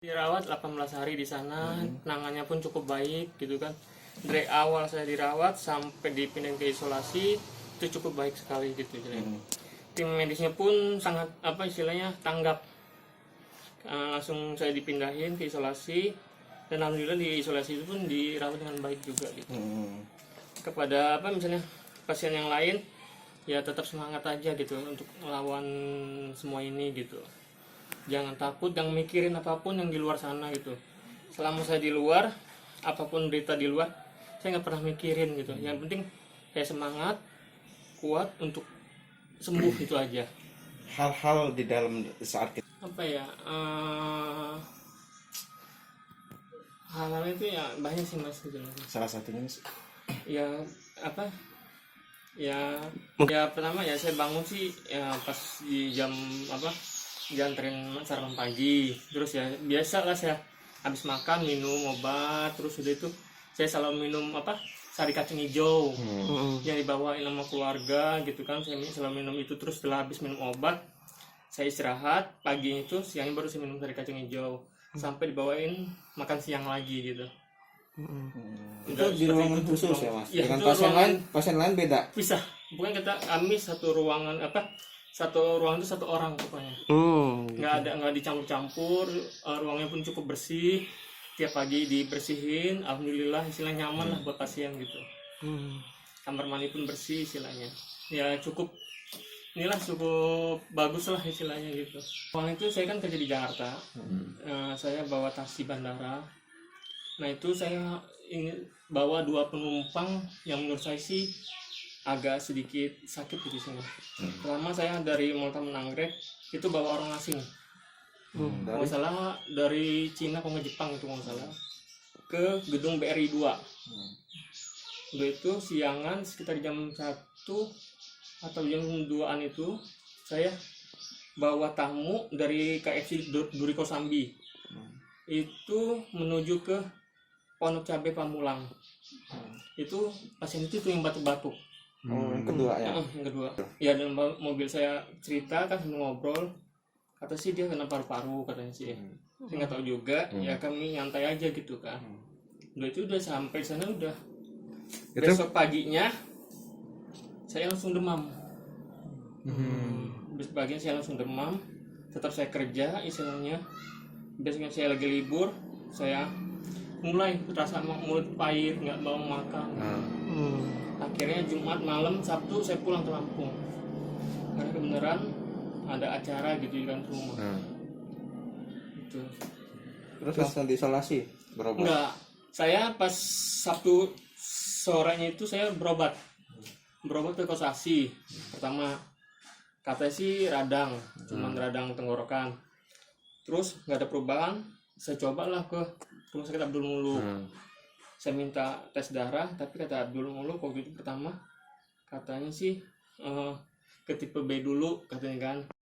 Dirawat 18 hari di sana, penanganannya pun cukup baik gitu kan. Dari awal saya dirawat sampai dipindahin ke isolasi itu cukup baik sekali gitu. Tim medisnya pun sangat istilahnya tanggap. Langsung saya dipindahin ke isolasi dan alhamdulillah di isolasi itu pun dirawat dengan baik juga gitu. Kepada misalnya pasien yang lain ya tetap semangat aja gitu untuk melawan semua ini gitu. Jangan takut, jangan mikirin apapun yang di luar sana gitu. Selama saya di luar, apapun berita di luar, saya nggak pernah mikirin gitu. Yang penting saya semangat, kuat untuk sembuh itu aja. Hal-hal di dalam saat kita hal-hal itu ya banyak sih mas gitu. salah satunya Ya pertama ya saya bangun sih ya pas di jam dianterin sarapan pagi, terus ya biasa lah saya habis makan minum obat, terus udah itu saya selalu minum sari kacang hijau yang dibawain sama keluarga gitu kan. Saya selalu minum itu, terus setelah habis minum obat saya istirahat pagi itu, siangnya baru saya minum sari kacang hijau sampai dibawain makan siang lagi gitu. itu di ruangan khusus ya mas, ya, dengan pasien lain beda, bisa, bukan kami satu ruangan satu ruangan itu satu orang pokoknya. Nggak dicampur-campur. Ruangnya pun cukup bersih, tiap pagi dibersihin, alhamdulillah istilahnya nyaman lah buat pasien gitu. Kamar mandi pun bersih istilahnya, ya cukup bagus lah istilahnya gitu. Ruang itu saya kan kerja di Jakarta. Saya bawa taksi bandara. Nah itu saya ingin bawa 2 penumpang yang menurut saya sih agak sedikit sakit di sini. Pertama saya dari Malta Menanggrek itu bawa orang asing. Kalau salah dari Cina kalau nggak Jepang itu kalau salah, ke gedung BRI 2. Udah itu siangan sekitar jam 1 atau jam 2-an itu saya bawa tamu dari KFC Duri Kosambi. Itu menuju ke Pondok Cabe Pamulang. Itu pasien itu yang batuk-batuk. yang kedua ya. Yang kedua. Ya dalam mobil saya cerita kan sambil ngobrol. Kata sih dia kena paru-paru katanya sih. Saya nggak tahu juga. Ya kami nyantai aja gitu kan. Udah sampai sana udah. Besok paginya saya langsung demam. Besok paginya saya langsung demam. Tetap saya kerja istilahnya. Besoknya saya lagi libur. Saya mulai rasa mulut pahit, nggak mau makan. Akhirnya Jumat malam, Sabtu saya pulang ke Lampung karena kebenaran ada acara gitu di kan rumah. Itu. Terus langsung diisolasi berobat? Enggak, saya pas Sabtu sorenya itu saya berobat ke Kosasi. Pertama katanya sih radang, cuman radang tenggorokan. Terus nggak ada perubahan, saya cobalah ke rumah sakit Abdul Muluk. Saya minta tes darah, tapi kata Abdul Muluk waktu itu pertama katanya sih ke tipe B dulu katanya kan.